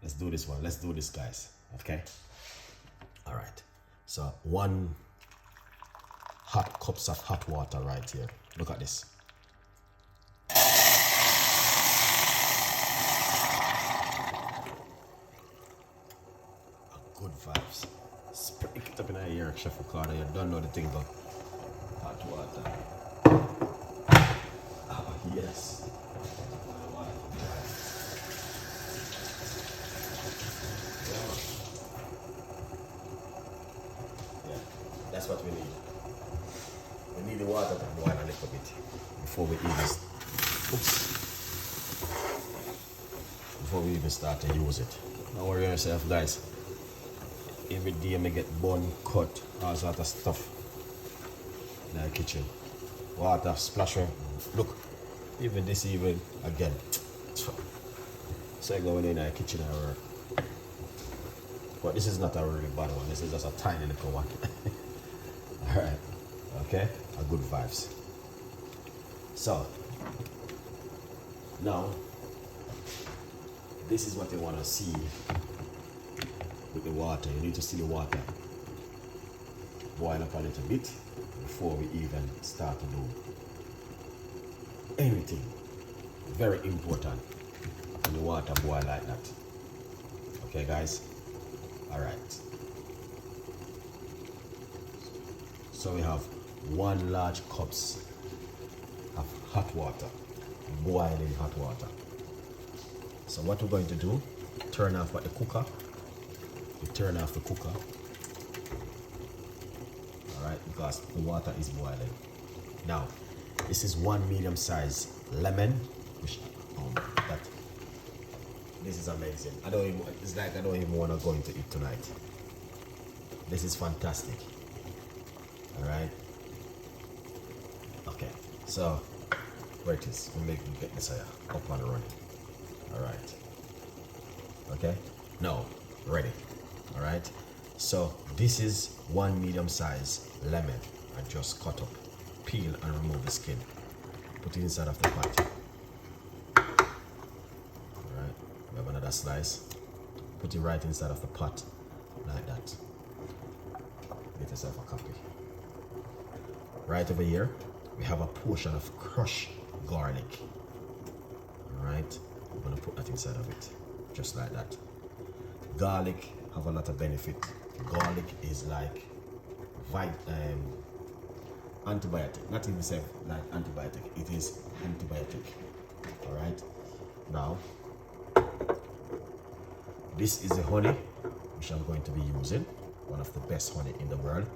let's do this one. Let's do this, guys. Okay. All right. So 1 hot cups of hot water right here. Look at this. Good vibes. Spray it up in our ear, Chef Ricardo. You don't know the thing about hot water. Oh, yes. Yeah, that's what we need. We need the water to boil a little bit before we even start to use it. Don't worry yourself, guys. Every day I get bun, cut, all sort of stuff in the kitchen. Water splashing. Look, even this evening again. So I go in the kitchen and work. But this is not a really bad one. This is just a tiny little one. Alright. Okay? A good vibes. So now this is what you want to see with the water. You need to see the water boil up a little bit before we even start to do anything. Very important when the water boil like that. Okay, guys? Alright. So we have 1 large cups of hot water, boiling hot water. So what we're going to do, turn off the cooker. We turn off the cooker. Alright, because the water is boiling. Now, this is 1 medium-sized lemon, which that this is amazing. It's like I don't even want to go into it tonight. This is fantastic. Alright. Okay, so where it is, we'll get this up and running. Alright. Okay, now ready. Alright, so this is 1 medium-sized lemon. I just cut up, peel and remove the skin. Put it inside of the pot. Alright, we have another slice. Put it right inside of the pot, like that. Get yourself a copy. Right over here, we have a portion of crushed garlic. Alright, I'm gonna put that inside of it, just like that. Garlic have a lot of benefit. Garlic is like antibiotic. Not even say like antibiotic. It is antibiotic. All right. Now, this is the honey which I'm going to be using. One of the best honey in the world.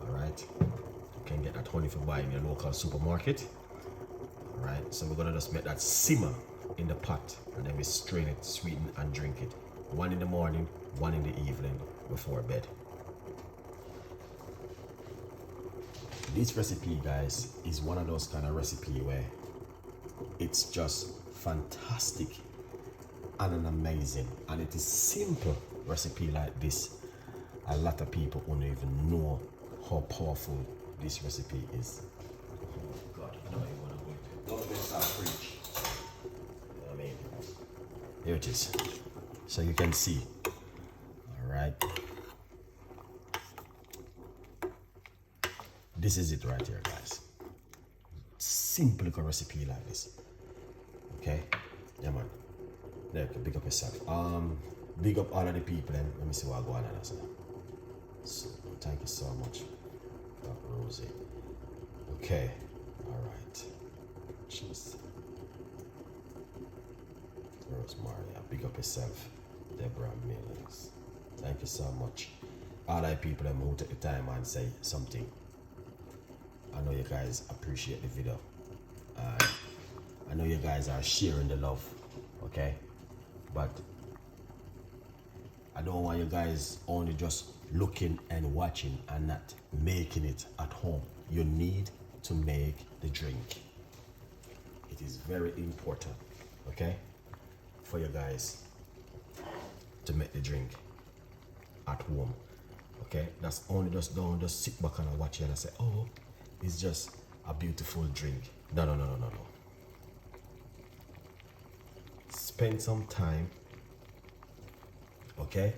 All right. You can get that honey for buying in your local supermarket. All right. So we're gonna just make that simmer in the pot, and then we strain it, sweeten, and drink it. 1 in the morning, 1 in the evening before bed. This recipe, guys, is one of those kind of recipe where it's just fantastic and an amazing, and it is simple recipe like this. A lot of people won't even know how powerful this recipe is. Oh God, I don't even want to go into it. Don't even start preach. You know what I mean? Here it is. So you can see. All right. This is it right here, guys. Simple little recipe like this. Okay? Yeah, man. There, big up yourself. Big up all of the people, and let me see what I go on and say. So, thank you so much, Rosie. Okay. All right. Cheers. Rosemary, big up yourself. Deborah Mills. Thank you so much. All the people who take the time and say something. I know you guys appreciate the video. I know you guys are sharing the love, okay? But I don't want you guys only just looking and watching and not making it at home. You need to make the drink. It is very important, okay, for you guys to make the drink at home, okay? That's only just don't just sit back and watch it and say, oh, it's just a beautiful drink. No. Spend some time okay?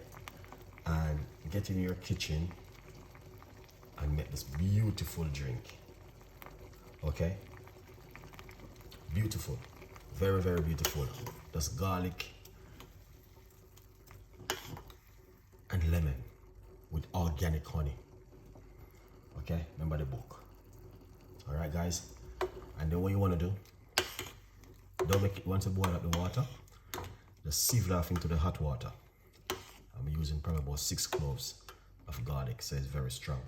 And get in your kitchen and make this beautiful drink, okay? Beautiful, very, very beautiful. Just garlic and lemon with organic honey, okay? Remember the book. All right, guys? And then what you want to do, don't make it, once you boil up the water, just sieve it off into the hot water. I'm using probably about 6 cloves of garlic, so it's very strong.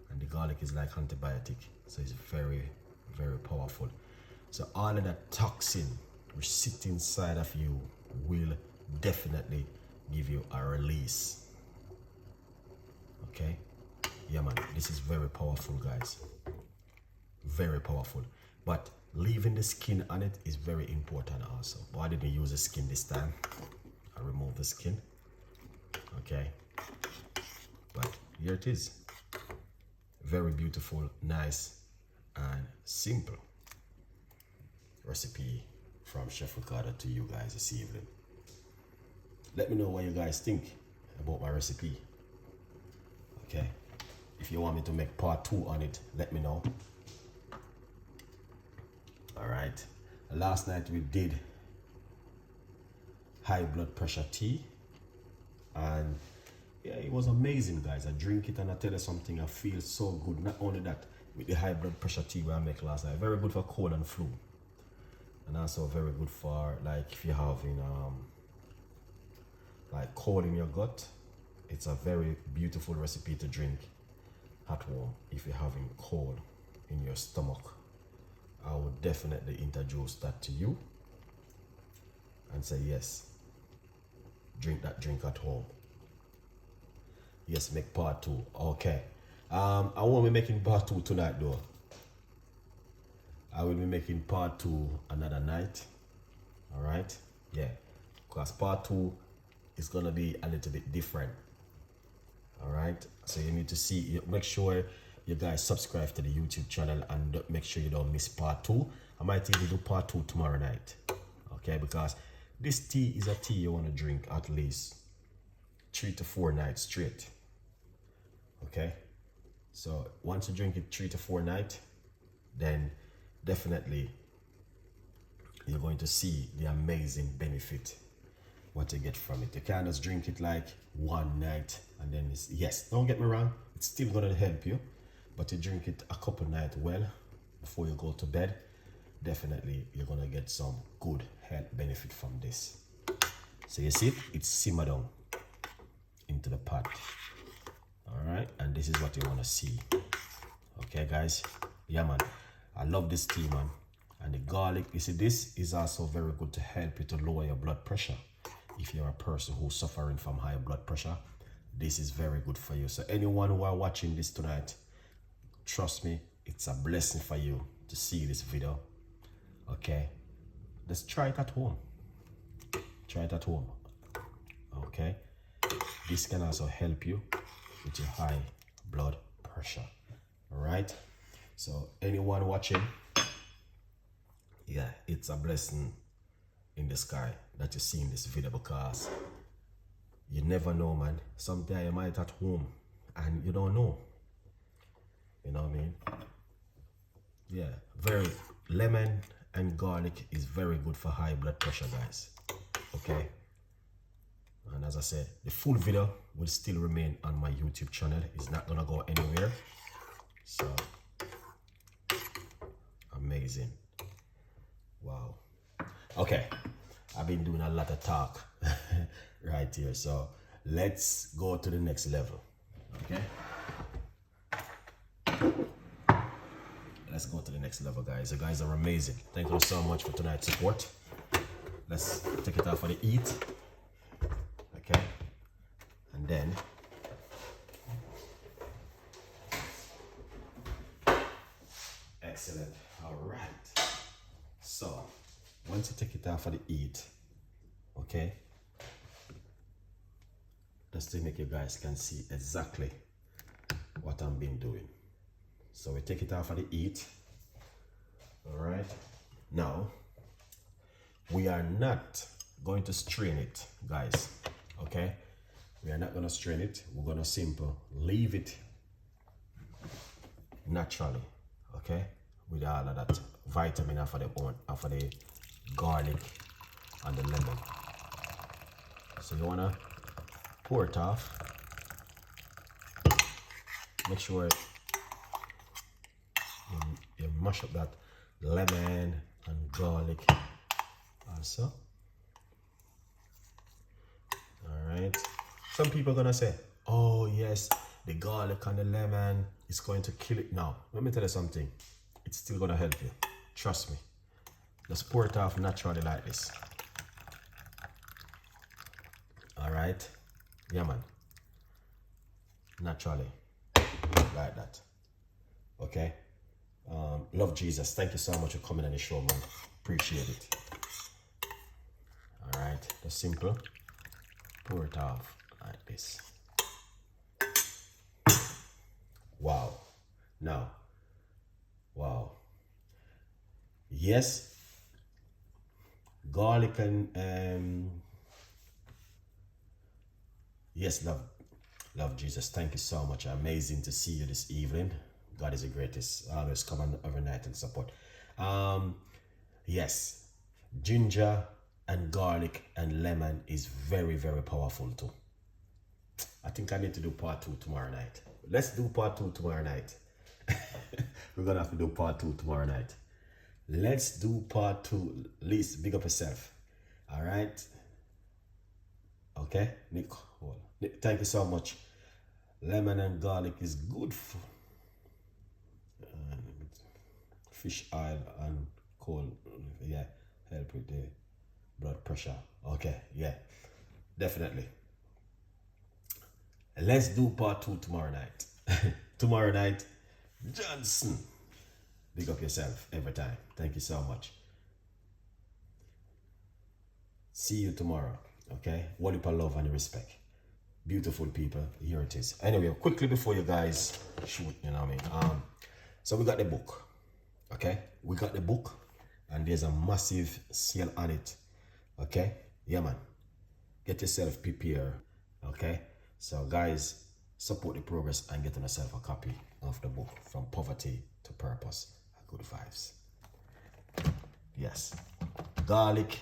And the garlic is like antibiotic, so it's very, very powerful. So all of that toxin which sits inside of you will definitely give you a release. Okay? Yeah, man, this is very powerful, guys. Very powerful. But leaving the skin on it is very important also. But I didn't use the skin this time. I removed the skin. Okay? But here it is. Very beautiful, nice, and simple recipe from Chef Ricardo to you guys this evening. Let me know what you guys think about my recipe. Okay? If you want me to make part 2 on it, let me know. Alright. Last night we did high blood pressure tea. And yeah, it was amazing, guys. I drink it and I tell you something, I feel so good. Not only that, with the high blood pressure tea we I make last night, very good for cold and flu. And also very good for, like, if you're having like cold in your gut, it's a very beautiful recipe to drink at home if you're having cold in your stomach. I would definitely introduce that to you and say, yes, drink that drink at home. Yes, make part 2. Okay. I won't be making part 2 tonight though. I will be making part 2 another night. Alright? Yeah. Because part 2 is gonna be a little bit different. Alright? So you need to see, make sure you guys subscribe to the YouTube channel and make sure you don't miss part 2. I might even do part 2 tomorrow night. Okay? Because this tea is a tea you want to drink at least 3 to 4 nights straight. Okay? So once you drink it 3 to 4 nights, then definitely you're going to see the amazing benefit what you get from it. You can't just drink it like one night and then it's, yes, don't get me wrong, it's still gonna help you, but you drink it a couple nights well before you go to bed, definitely you're gonna get some good health benefit from this. So you see, it's simmered down into the pot. All right, and this is what you want to see. Okay, guys. Yeah, man. I love this tea, man. And the garlic, you see, this is also very good to help you to lower your blood pressure. If you're a person who's suffering from high blood pressure, this is very good for you. So anyone who are watching this tonight, trust me, it's a blessing for you to see this video. Okay, let's try it at home. Try it at home. Okay, this can also help you with your high blood pressure. All right, so anyone watching, yeah, it's a blessing in the sky that you see in this video, because you never know, man. Someday you might at home and you don't know. You know what I mean? Yeah, very lemon and garlic is very good for high blood pressure, guys. Okay, and as I said, the full video will still remain on my YouTube channel. It's not gonna go anywhere. So amazing. Wow. Okay, I've been doing a lot of talk right here, so let's go to the next level. Okay, let's go to the next level, guys. You guys are amazing. Thank you so much for tonight's support. Let's take it out for the eat. Okay, and then excellent. All right, so once you take it out for the eat, okay, just to make you guys can see exactly what I've been doing. So we take it out for the eat. All right, now we are not going to strain it, guys. Okay, We are not gonna strain it. We're gonna simple leave it naturally, okay? With all of that vitamin after the garlic and the lemon. So you wanna pour it off. Make sure you mash up that lemon and garlic also. Alright. Some people are gonna say, oh yes, the garlic and the lemon is going to kill it. Now, let me tell you something. It's still gonna help you. Trust me. Just pour it off naturally like this. Alright. Yeah man. Naturally. Like that. Okay. Love Jesus. Thank you so much for coming on the show, man. Appreciate it. Alright. Just simple. Pour it off like this. Wow. Now. Wow. Yes. Garlic and yes, love Jesus. Thank you so much. Amazing to see you this evening. God is the greatest. Always come on every night and support. Yes, ginger and garlic and lemon is very, very powerful too. I think I need to do part 2 tomorrow night. Let's do part 2 tomorrow night. We're gonna have to do part 2 tomorrow night. Let's do part 2. Least big up yourself. All right. Okay, Nick. Thank you so much. Lemon and garlic is good for fish oil and cold. Yeah, help with the blood pressure. Okay, yeah, definitely. Let's do part 2 tomorrow night. Tomorrow night, Johnson. Big up yourself every time. Thank you so much. See you tomorrow. Okay, what if I love and respect? Beautiful people, here it is. Anyway, quickly before you guys shoot, you know what I mean? So we got the book. Okay, we got the book, and there's a massive sale on it. Okay, yeah man, get yourself prepared. Okay, so guys, support the progress and get yourself a copy of the book, From Poverty to Purpose. Good vibes. Yes, garlic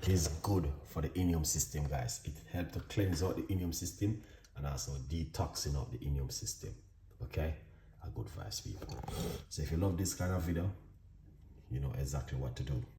is good for the immune system, guys. It helps to cleanse out the immune system and also detoxing out the immune system. Okay, a good vibes, people. So if you love this kind of video, you know exactly what to do.